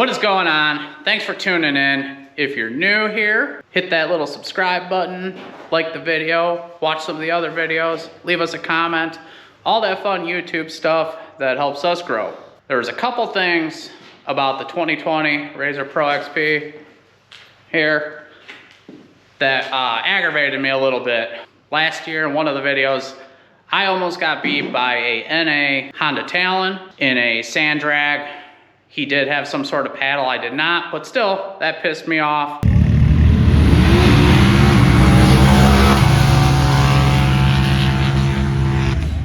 What is going on? Thanks for tuning in. If you're new here, hit that little subscribe button, like the video, watch some of the other videos, leave us a comment, all that fun YouTube stuff that helps us grow. There was a couple things about the 2020 RZR Pro XP here that aggravated me a little bit. Last year in one of the videos, I almost got beat by a NA Honda Talon in a sand drag. He did have some sort of paddle, I did not, but still, that pissed me off.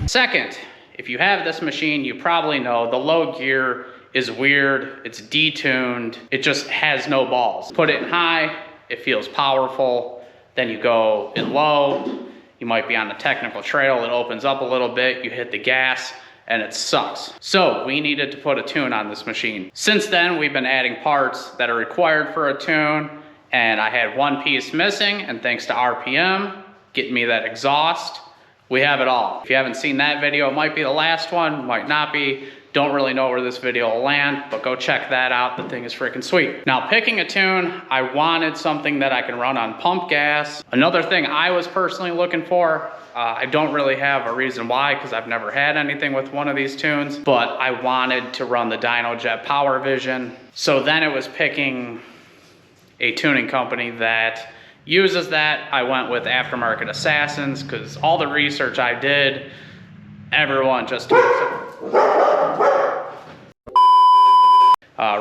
Second, if you have this machine, you probably know the low gear is weird, it's detuned, it just has no balls. Put it in high, it feels powerful, then you go in low, you might be on a technical trail, it opens up a little bit, you hit the gas, and it sucks. So we needed to put a tune on this machine. Since then, we've been adding parts that are required for a tune, and I had one piece missing, and thanks to RPM, getting me that exhaust, we have it all. If you haven't seen that video, it might be the last one, might not be. Don't really know where this video will land, but go check that out. The thing is freaking sweet. Now, picking a tune, I wanted something that I can run on pump gas. Another thing I was personally looking for, I don't really have a reason why, because I've never had anything with one of these tunes, but I wanted to run the Dynojet Powervision. So then it was picking a tuning company that uses that. I went with Aftermarket Assassins, because all the research I did, everyone just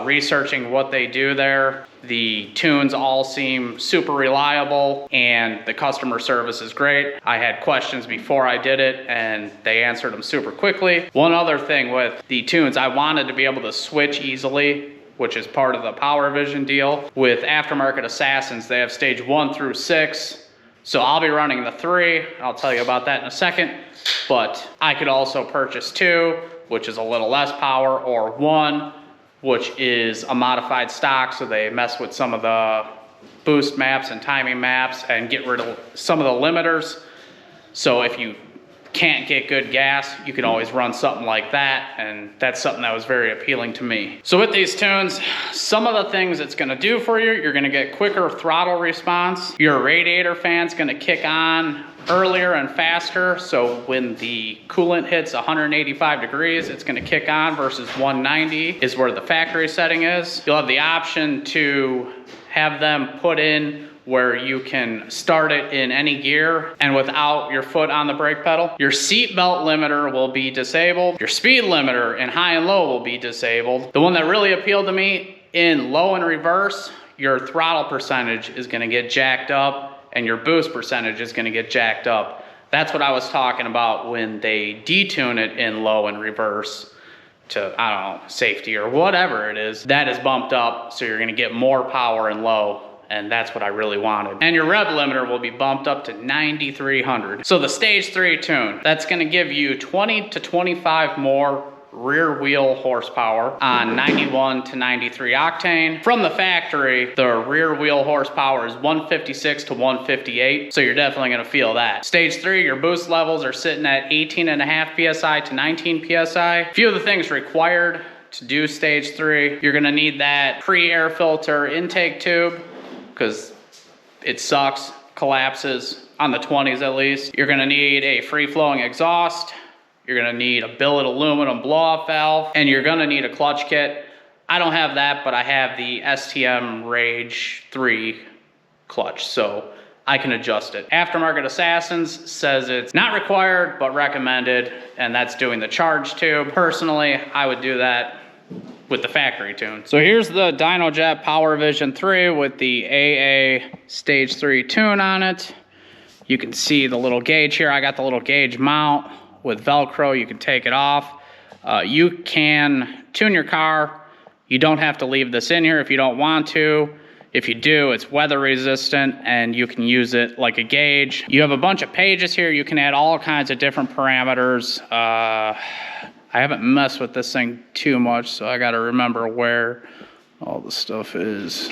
researching what they do there. The tunes all seem super reliable and the customer service is great. I had questions before I did it and they answered them super quickly. One other thing with the tunes, I wanted to be able to switch easily, which is part of the Powervision deal. With Aftermarket Assassins, they have stage 1 through 6. So I'll be running the 3. I'll tell you about that in a second. But I could also purchase 2, which is a little less power, or 1, which is a modified stock, so they mess with some of the boost maps and timing maps and get rid of some of the limiters. So if you can't get good gas, you can always run something like that, and that's something that was very appealing to me. So with these tunes, some of the things it's gonna do for you, you're gonna get quicker throttle response. Your radiator fan's gonna kick on earlier and faster, so when the coolant hits 185 degrees, it's gonna kick on versus 190 is where the factory setting is. You'll have the option to have them put in where you can start it in any gear and without your foot on the brake pedal. Your seat belt limiter will be disabled. Your speed limiter in high and low will be disabled. The one that really appealed to me, in low and reverse, your throttle percentage is gonna get jacked up and your boost percentage is gonna get jacked up. That's what I was talking about when they detune it in low and reverse to, I don't know, safety or whatever it is. That is bumped up, so you're gonna get more power in low, and that's what I really wanted. And your rev limiter will be bumped up to 9,300. So the stage 3 tune, that's gonna give you 20 to 25 more rear wheel horsepower on 91 to 93 octane. From the factory, the rear wheel horsepower is 156 to 158, so you're definitely gonna feel that. Stage 3, your boost levels are sitting at 18.5 PSI to 19 PSI. A few of the things required to do stage 3, you're gonna need that pre-air filter intake tube, because it sucks, collapses, on the 20s at least. You're gonna need a free-flowing exhaust. You're gonna need a billet aluminum blow-off valve, and you're gonna need a clutch kit. I don't have that, but I have the STM Rage 3 clutch, so I can adjust it. Aftermarket Assassins says it's not required, but recommended, and that's doing the charge tube. Personally, I would do that with the factory tune. So here's the Dynojet Powervision 3 with the AA Stage 3 tune on it. You can see the little gauge here. I got the little gauge mount with Velcro. You can take it off. You can tune your car. You don't have to leave this in here if you don't want to. If you do, it's weather resistant and you can use it like a gauge. You have a bunch of pages here. You can add all kinds of different parameters. I haven't messed with this thing too much, so I gotta remember where all the stuff is.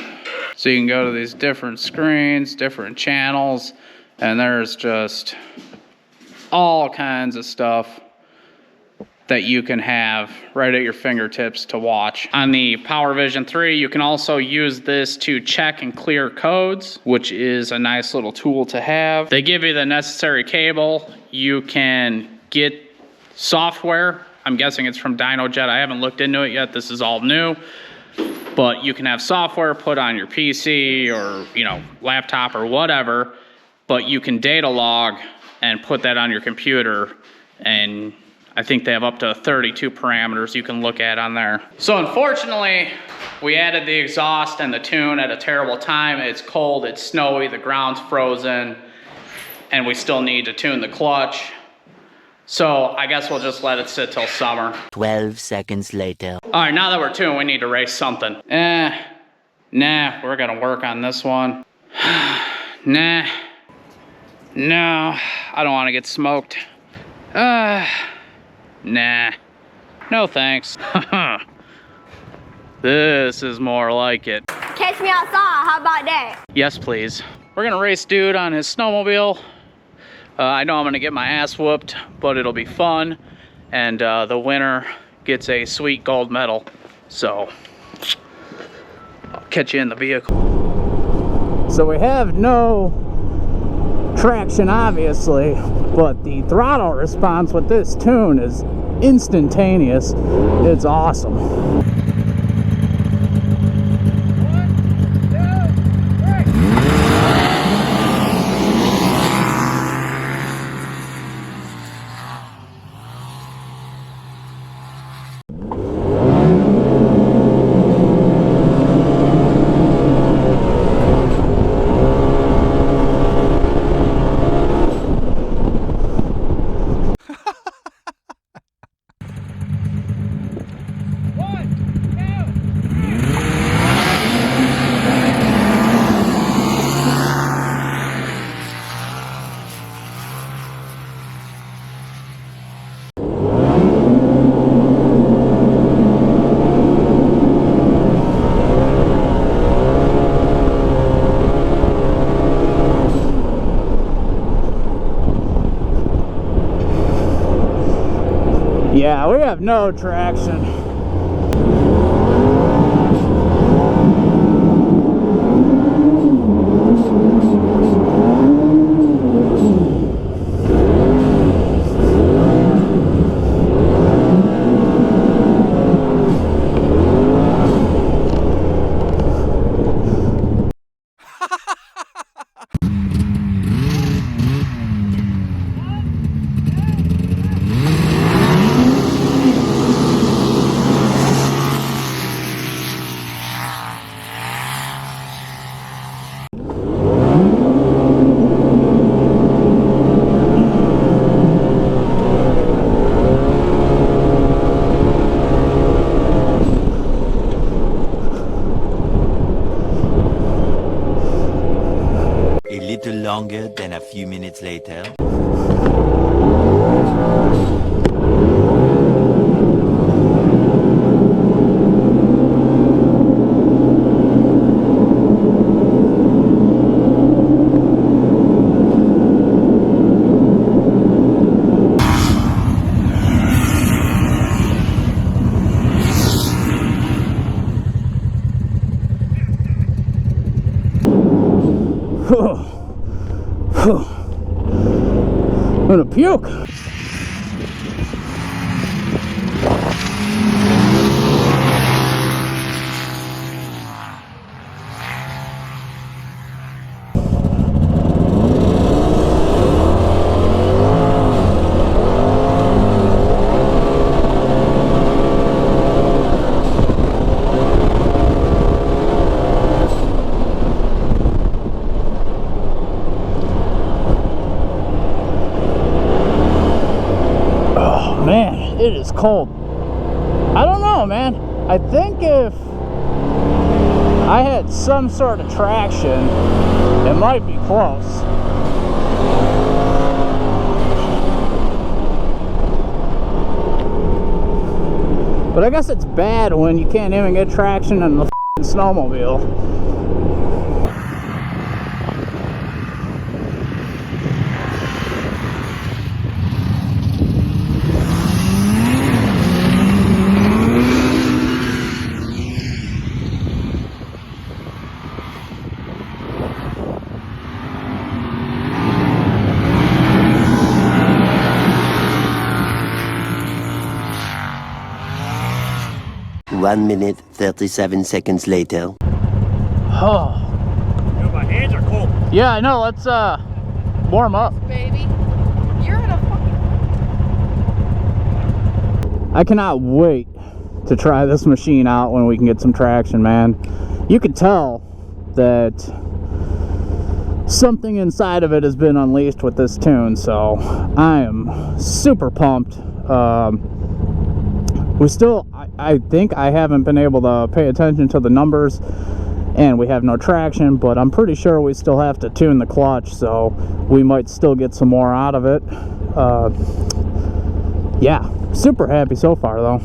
So you can go to these different screens, different channels, and there's just all kinds of stuff that you can have right at your fingertips to watch. On the Powervision 3, you can also use this to check and clear codes, which is a nice little tool to have. They give you the necessary cable. You can get software. I'm guessing it's from Dynojet. I haven't looked into it yet. This is all new. But you can have software put on your PC or, you know, laptop or whatever, but you can data log and put that on your computer, and I think they have up to 32 parameters you can look at on there. So unfortunately, we added the exhaust and the tune at a terrible time. It's cold, it's snowy, the ground's frozen, and we still need to tune the clutch. So I guess we'll just let it sit till summer. 12 seconds later. All right, now that we're tuned, we need to race something. Nah, we're gonna work on this one. Nah, no, I don't wanna get smoked. Nah, no thanks. This is more like it. Catch me outside, how about that? Yes, please. We're gonna race dude on his snowmobile. I know I'm gonna get my ass whooped, but it'll be fun. And the winner gets a sweet gold medal. So, I'll catch you in the vehicle. So we have no traction, obviously, but the throttle response with this tune is instantaneous. It's awesome. Yeah, we have no traction. Longer than a few minutes later. I'm gonna puke. Man, it is cold. I don't know, man. I think if I had some sort of traction, it might be close. But I guess it's bad when you can't even get traction in the f***ing snowmobile. 1 minute, 37 seconds later. Oh. You know, my hands are cold. Yeah, I know. Let's warm up. Baby, you're in a fucking... I cannot wait to try this machine out when we can get some traction, man. You could tell that something inside of it has been unleashed with this tune, so I am super pumped. I think I haven't been able to pay attention to the numbers, and we have no traction, but I'm pretty sure we still have to tune the clutch, so we might still get some more out of it. Yeah, super happy so far though.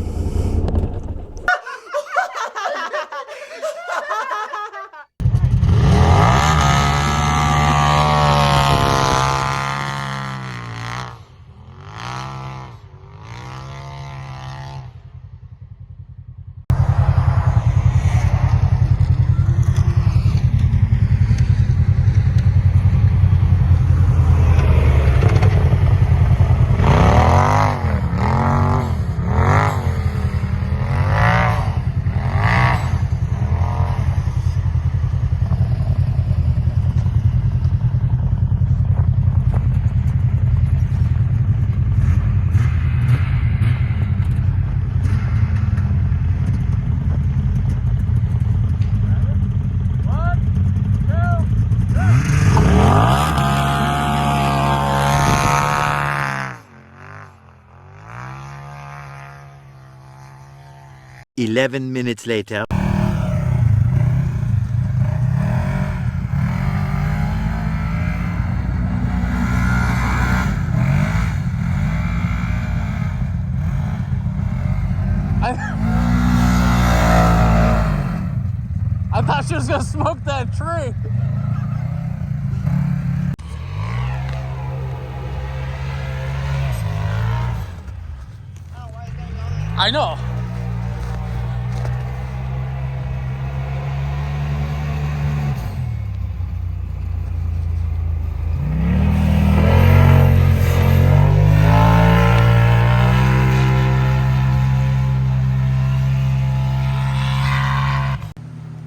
Eleven minutes later. I thought she was gonna smoke that tree. I know.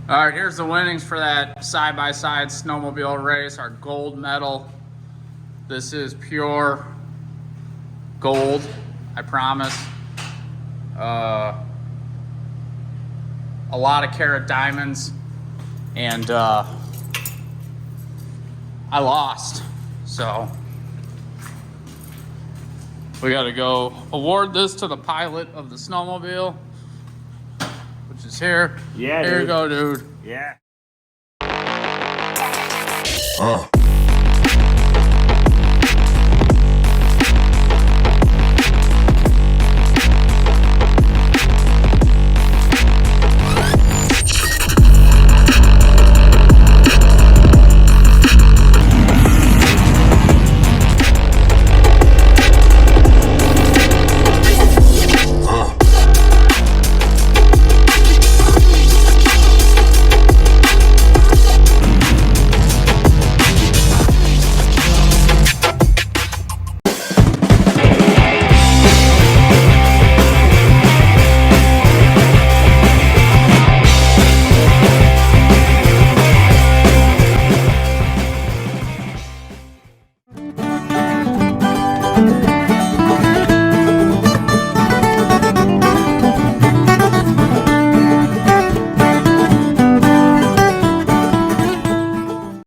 All right, here's the winnings for that side-by-side snowmobile race, our gold medal. This is pure gold, I promise. A lot of carat diamonds, and I lost, so we gotta go award this to the pilot of the snowmobile, which is here. Yeah, Here dude. you go, dude. Yeah.